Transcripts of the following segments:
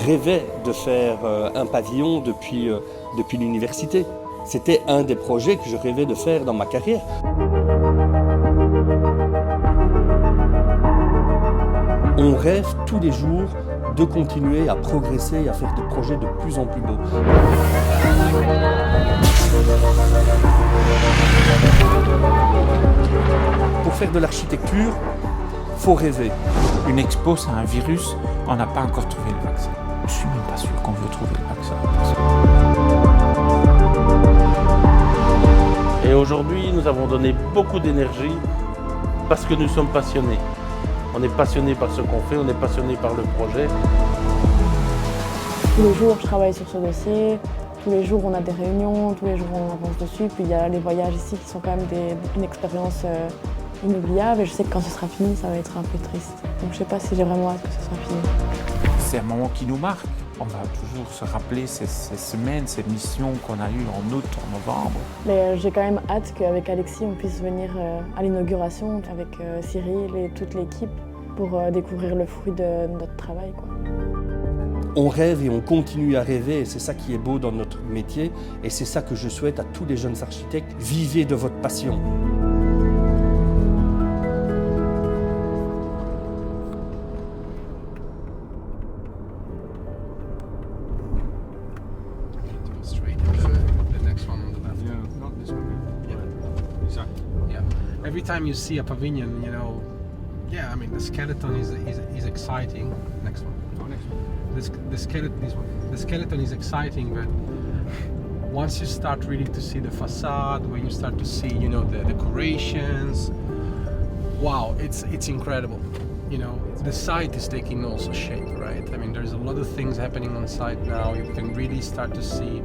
rêvais de faire un pavillon depuis l'université. C'était un des projets que je rêvais de faire dans ma carrière. On rêve tous les jours de continuer à progresser et à faire des projets de plus en plus beaux. Pour faire de l'architecture, il faut rêver. Une expo, c'est un virus, on n'a pas encore trouvé le vaccin. Je ne suis même pas sûr qu'on veut trouver le vaccin. Et aujourd'hui, nous avons donné beaucoup d'énergie parce que nous sommes passionnés. On est passionnés par ce qu'on fait, on est passionnés par le projet. Tous les jours, je travaille sur ce dossier. Tous les jours, on a des réunions, tous les jours, on avance dessus. Puis il y a les voyages ici qui sont quand même une expérience inoubliable. Et je sais que quand ce sera fini, ça va être un peu triste. Donc je ne sais pas si j'ai vraiment hâte que ce soit fini. C'est un moment qui nous marque. On va toujours se rappeler ces semaines, ces missions qu'on a eues en août, en novembre. Mais j'ai quand même hâte qu'avec Alexis, on puisse venir à l'inauguration avec Cyril et toute l'équipe pour découvrir le fruit de notre travail, quoi. On rêve et on continue à rêver, et c'est ça qui est beau dans notre métier, et c'est ça que je souhaite à tous les jeunes architectes. Vivez de votre passion. Every time you see a pavilion, you know, yeah, I mean the skeleton is exciting. Next one. Oh, next one. The skeleton is exciting, but once you start really to see the facade, when you start to see, you know, the decorations, wow, it's incredible. You know, the site is taking also shape, right? I mean, there's a lot of things happening on site now. You can really start to see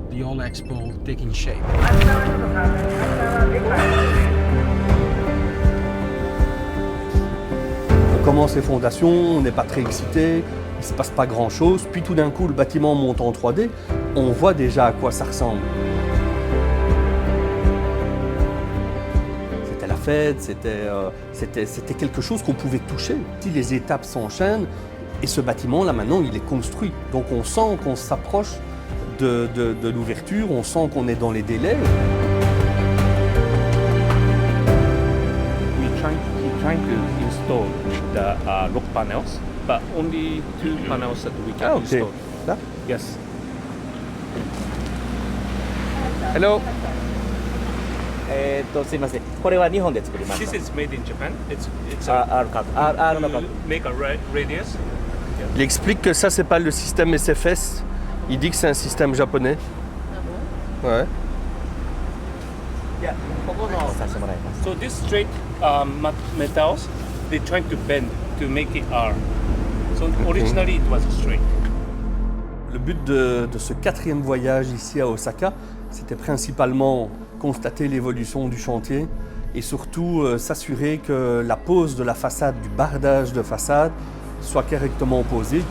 the whole expo taking shape. On commence les fondations, on n'est pas très excité, il ne se passe pas grand-chose, puis tout d'un coup le bâtiment monte en 3D, on voit déjà à quoi ça ressemble. C'était la fête, c'était quelque chose qu'on pouvait toucher. Si les étapes s'enchaînent, et ce bâtiment là maintenant il est construit, donc on sent qu'on s'approche de l'ouverture, on sent qu'on est dans les délais. Trying to install the rock panels, but only 2 panels that we can install. Là? Yes. Hello. すいません。これは日本で作りました。 This is made in Japan. It's R カット。R のカット。 make a radius. Il explique que ça c'est pas le système SFS, il dit que c'est un système japonais. Ouais. いや、ここのさせてもらいます。 So this straight metals, they're trying to bend to make it R. So originally it was straight. Le but de ce 4e voyage ici à Osaka, c'était principalement constater l'évolution du chantier et surtout s'assurer que la pose de la façade, du bardage de façade, soit correctement posée.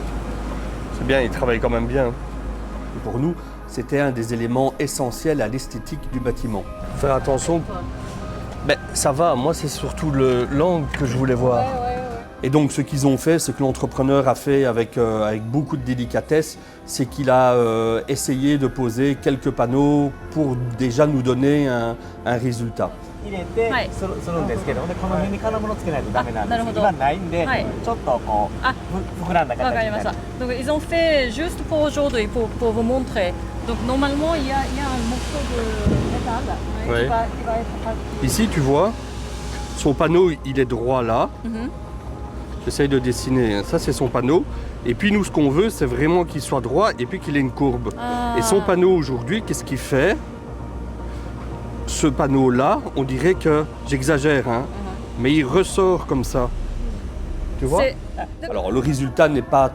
C'est bien, il travaille quand même bien. Et pour nous, c'était un des éléments essentiels à l'esthétique du bâtiment. Faire attention, ben, ça va, moi c'est surtout l'angle que je voulais voir. Et donc ce qu'ils ont fait, ce que l'entrepreneur a fait avec beaucoup de délicatesse, c'est qu'il a essayé de poser quelques panneaux pour déjà nous donner un résultat. 入れてするんですけど、でこの辺に金物つけないとダメなんです。今ないんで、ちょっとこう膨らんだ形になります。 Donc ils ont fait juste pour aujourd'hui, pour vous montrer. Donc normalement il y a un morceau de métal qui va être... Ici tu vois, son panneau il est droit là. J'essaye de dessiner, ça c'est son panneau. Et puis nous ce qu'on veut c'est vraiment qu'il soit droit et puis qu'il ait une courbe. Et son panneau aujourd'hui, qu'est-ce qu'il fait? Ce panneau-là, on dirait que, j'exagère, hein, mais il ressort comme ça. Tu vois? Alors le résultat n'est pas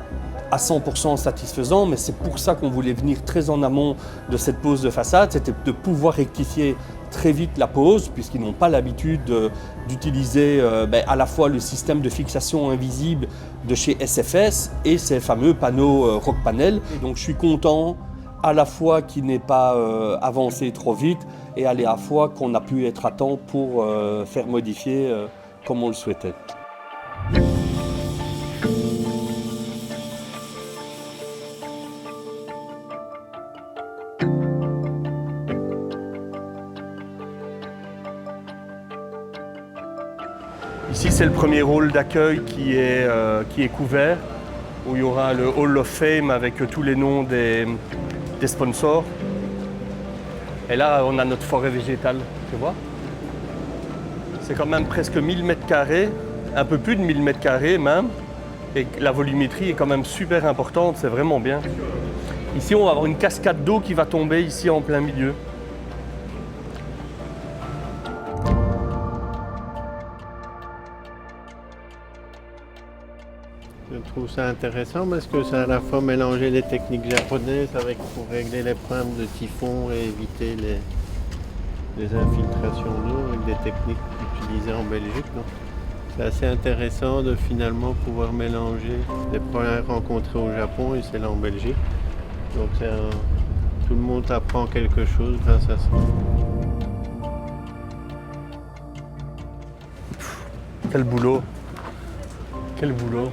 à 100% satisfaisant, mais c'est pour ça qu'on voulait venir très en amont de cette pose de façade, c'était de pouvoir rectifier très vite la pose, puisqu'ils n'ont pas l'habitude d'utiliser à la fois le système de fixation invisible de chez SFS et ces fameux panneaux rock panel. Donc je suis content à la fois qu'il n'ait pas avancé trop vite et à la fois qu'on a pu être à temps pour faire modifier comme on le souhaitait. Ici, c'est le premier hall d'accueil qui est couvert, où il y aura le Hall of Fame avec tous les noms des sponsors. Et là, on a notre forêt végétale, tu vois. C'est quand même presque 1000 mètres carrés, un peu plus de 1000 mètres carrés même. Et la volumétrie est quand même super importante, c'est vraiment bien. Ici, on va avoir une cascade d'eau qui va tomber ici en plein milieu. Je trouve ça intéressant parce que c'est à la fois mélanger les techniques japonaises pour régler les problèmes de typhon et éviter les infiltrations d'eau avec des techniques utilisées en Belgique. C'est assez intéressant de finalement pouvoir mélanger les problèmes rencontrés au Japon et celles en Belgique. Donc tout le monde apprend quelque chose grâce à ça. Quel boulot! Quel boulot!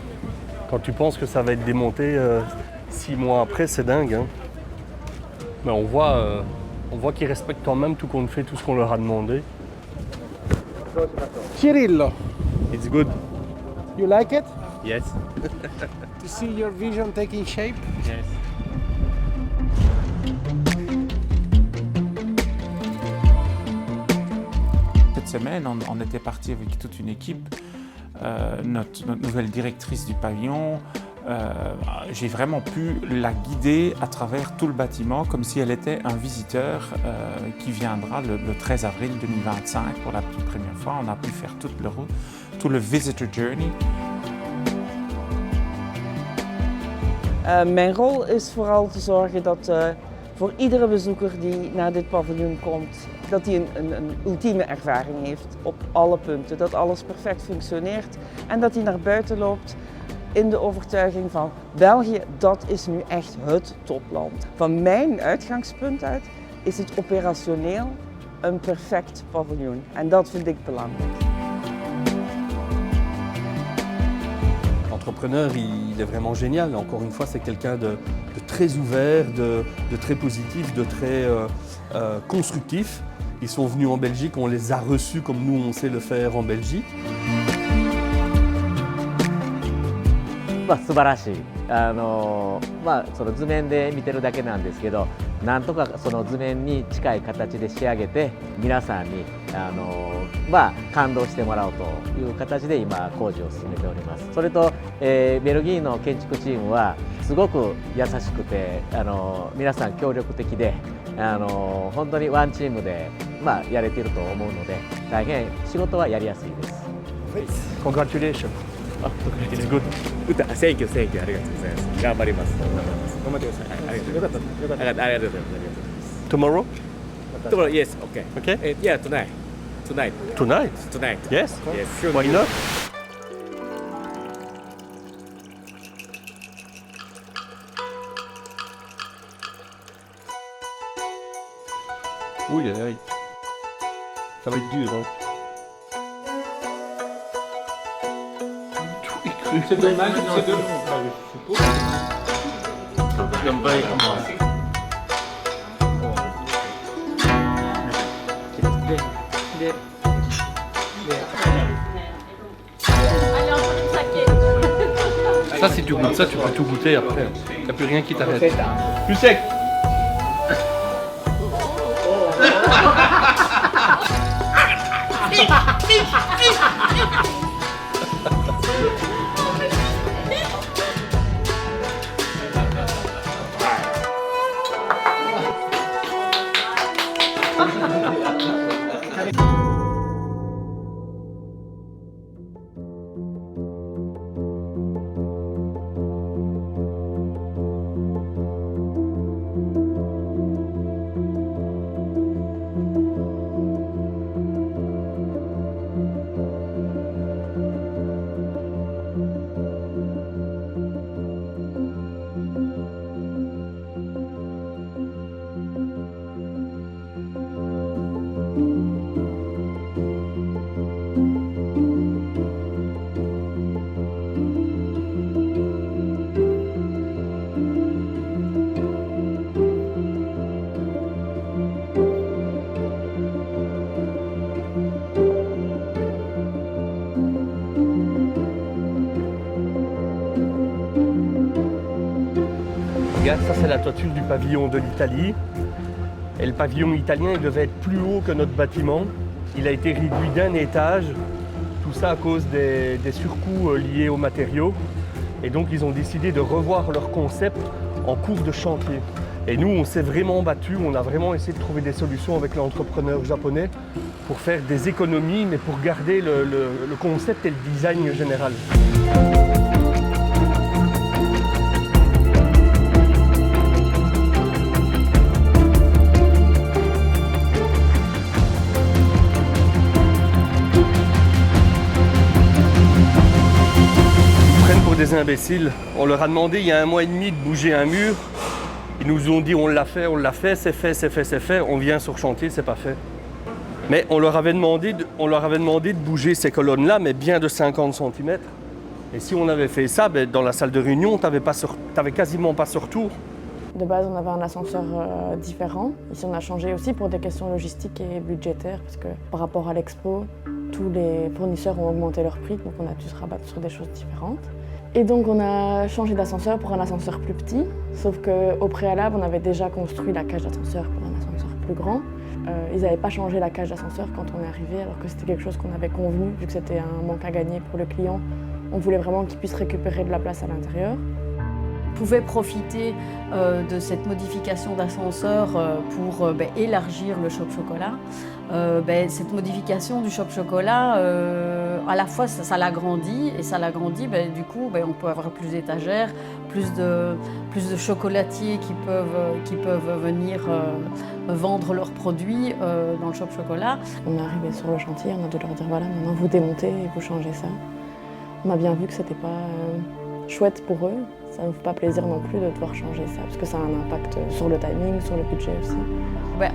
Quand tu penses que ça va être démonté 6 mois après, c'est dingue. Hein. Mais on voit qu'ils respectent quand même tout qu'on fait, tout ce qu'on leur a demandé. Cirillo, It's good. you like it? Yes. To see your vision taking shape? Yes. Cette semaine, on était parti avec toute une équipe, notre nouvelle directrice du pavillon. J'ai vraiment pu la guider à travers tout le bâtiment comme si elle était un visiteur qui viendra le 13 avril 2025 pour la toute première fois. On a pu faire toute le route, tout le visitor journey. Mijn rol is vooral te zorgen dat voor iedere bezoeker die naar dit paviljoen komt, dat hij een ultieme ervaring heeft op alle punten. Dat alles perfect functioneert en dat hij naar buiten loopt in de overtuiging van België, dat is nu echt het topland. Van mijn uitgangspunt uit is het operationeel een perfect paviljoen en dat vind ik belangrijk. L'entrepreneur, il est vraiment génial. Encore une fois, c'est quelqu'un de très ouvert, de très positif, de très constructif. Ils sont venus en Belgique, on les a reçus comme nous, on sait le faire en Belgique. 素晴らしい。その図面で見てるだけなんですけど、なんとかその図面に近い形で仕上げて皆さんに感動してもらおうという形で今工事を進めております。それと、ベルギーの建築チームはすごく優しくて皆さん協力的で本当にワンチームでやれていると思うので大変仕事はやりやすいです。Congratulations. It's good. センキューありがとうございます。頑張ります。頑張ってください。ありがとうございます。ありがとうございます。Tomorrow? Tomorrow, yes, okay. Okay. Yeah, tonight. Tonight? Tonight. Yes. Yes. Why not? Oui, ça va être dur. Hein. C'est dommage, c'est dommage. Ça, si tu goûtes ça, tu peux tout goûter après. Il n'y a plus rien qui t'arrête. Plus sec. c'est la toiture du pavillon de l'Italie. Et le pavillon italien, il devait être plus haut que notre bâtiment. Il a été réduit d'un étage, tout ça à cause des surcoûts liés aux matériaux. Et donc ils ont décidé de revoir leur concept en cours de chantier. Et nous, on s'est vraiment battu, on a vraiment essayé de trouver des solutions avec l'entrepreneur japonais pour faire des économies, mais pour garder le concept et le design général. Des imbéciles. On leur a demandé il y a 1 mois et demi de bouger un mur. Ils nous ont dit on l'a fait, c'est fait, on vient sur chantier, c'est pas fait. Mais on leur avait demandé de bouger ces colonnes-là, mais bien de 50 cm. Et si on avait fait ça, dans la salle de réunion, t'avais quasiment pas ce retour. De base, on avait un ascenseur différent. Ici, on a changé aussi pour des questions logistiques et budgétaires, parce que par rapport à l'expo, tous les fournisseurs ont augmenté leur prix, donc on a dû se rabattre sur des choses différentes. Et donc on a changé d'ascenseur pour un ascenseur plus petit, sauf qu'au préalable, on avait déjà construit la cage d'ascenseur pour un ascenseur plus grand. Ils n'avaient pas changé la cage d'ascenseur quand on est arrivé, alors que c'était quelque chose qu'on avait convenu, vu que c'était un manque à gagner pour le client. On voulait vraiment qu'il puisse récupérer de la place à l'intérieur. Pouvait profiter de cette modification d'ascenseur pour élargir le shop chocolat. Cette modification du shop chocolat, à la fois ça l'agrandit et ça l'agrandit, du coup on peut avoir plus d'étagères, plus de chocolatiers qui peuvent venir vendre leurs produits dans le shop chocolat. On est arrivé sur le chantier, on a dû leur dire voilà, maintenant vous démontez et vous changez ça. On a bien vu que c'était pas chouette pour eux. Ça ne fait pas plaisir non plus de devoir changer ça, parce que ça a un impact sur le timing, sur le budget aussi.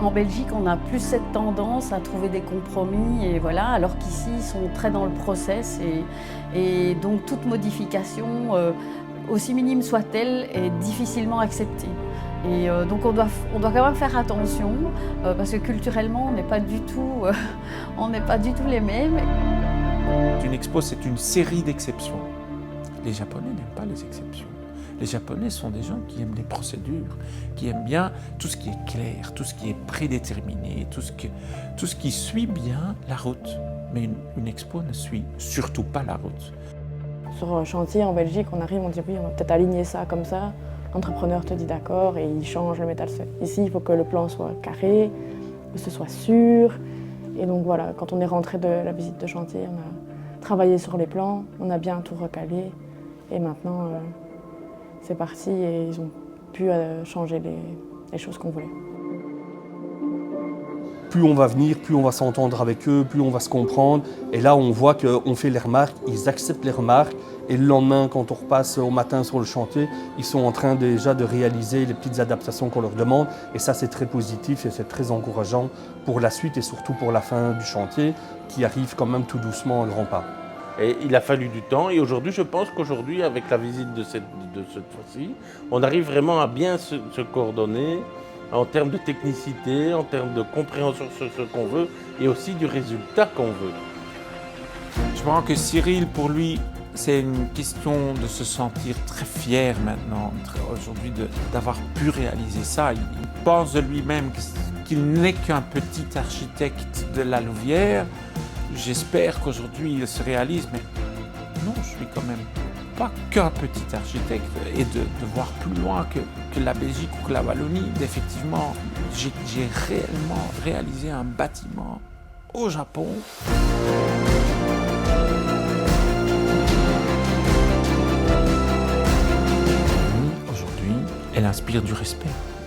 En Belgique, on a plus cette tendance à trouver des compromis, et voilà, alors qu'ici, ils sont très dans le process. Et donc, toute modification, aussi minime soit-elle, est difficilement acceptée. Et donc, on doit quand même faire attention, parce que culturellement, on n'est pas du tout les mêmes. Une expo, c'est une série d'exceptions. Les Japonais n'aiment pas les exceptions. Les Japonais sont des gens qui aiment les procédures, qui aiment bien tout ce qui est clair, tout ce qui est prédéterminé, tout ce qui suit bien la route. Mais une expo ne suit surtout pas la route. Sur un chantier en Belgique, on arrive, on dit oui, on va peut-être aligner ça comme ça. L'entrepreneur te dit d'accord et il change le métal. Ici, il faut que le plan soit carré, que ce soit sûr. Et donc voilà, quand on est rentré de la visite de chantier, on a travaillé sur les plans, on a bien tout recalé. Et maintenant, c'est parti et ils ont pu changer les choses qu'on voulait. Plus on va venir, plus on va s'entendre avec eux, plus on va se comprendre. Et là, on voit qu'on fait les remarques, ils acceptent les remarques. Et le lendemain, quand on repasse au matin sur le chantier, ils sont en train déjà de réaliser les petites adaptations qu'on leur demande. Et ça, c'est très positif et c'est très encourageant pour la suite et surtout pour la fin du chantier qui arrive quand même tout doucement à grands pas. Et il a fallu du temps et aujourd'hui, je pense qu'aujourd'hui, avec la visite de cette fois-ci, on arrive vraiment à bien se coordonner en termes de technicité, en termes de compréhension sur ce qu'on veut et aussi du résultat qu'on veut. Je crois que Cyril, pour lui, c'est une question de se sentir très fier maintenant, aujourd'hui, d'avoir pu réaliser ça. Il pense de lui-même qu'il n'est qu'un petit architecte de la Louvière. J'espère qu'aujourd'hui il se réalise, mais non, je suis quand même pas qu'un petit architecte et de voir plus loin que la Belgique ou que la Wallonie. Effectivement, j'ai réellement réalisé un bâtiment au Japon. Aujourd'hui, elle inspire du respect.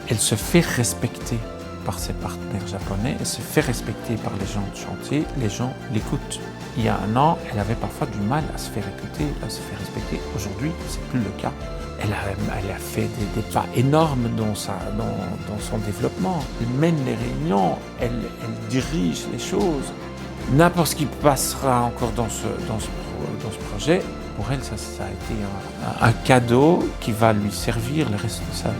Elle se fait respecter par ses partenaires japonais, elle se fait respecter par les gens de chantier, les gens l'écoutent. Il y a 1 an, elle avait parfois du mal à se faire écouter, à se faire respecter. Aujourd'hui, c'est plus le cas. Elle a fait des pas énormes dans son développement. Elle mène les réunions, elle dirige les choses. N'importe qui passera encore dans ce projet, pour elle, ça a été un cadeau qui va lui servir le reste de sa vie.